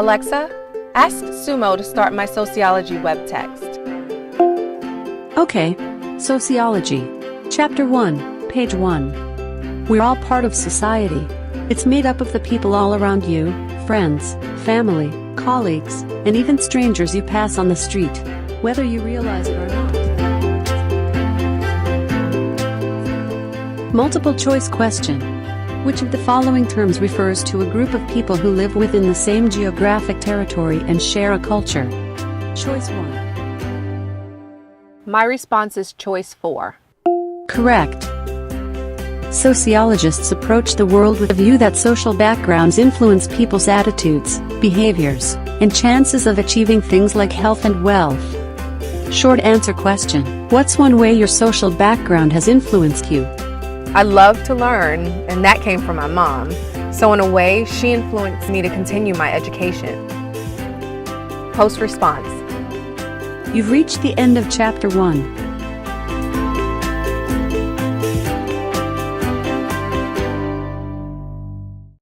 Alexa, ask Sumo to start my sociology web text. Okay, Sociology. Chapter 1, Page 1. We're all part of society. It's made up of the people all around you, friends, family, colleagues, and even strangers you pass on the street, whether you realize it or not. Multiple choice question. Which of the following terms refers to a group of people who live within the same geographic territory and share a culture? Choice 1. My response is choice 4. Correct. Sociologists approach the world with a view that social backgrounds influence people's attitudes, behaviors, and chances of achieving things like health and wealth. Short answer question. What's one way your social background has influenced you? I love to learn, and that came from my mom. So in a way, she influenced me to continue my education. Post response. You've reached the end of Chapter 1.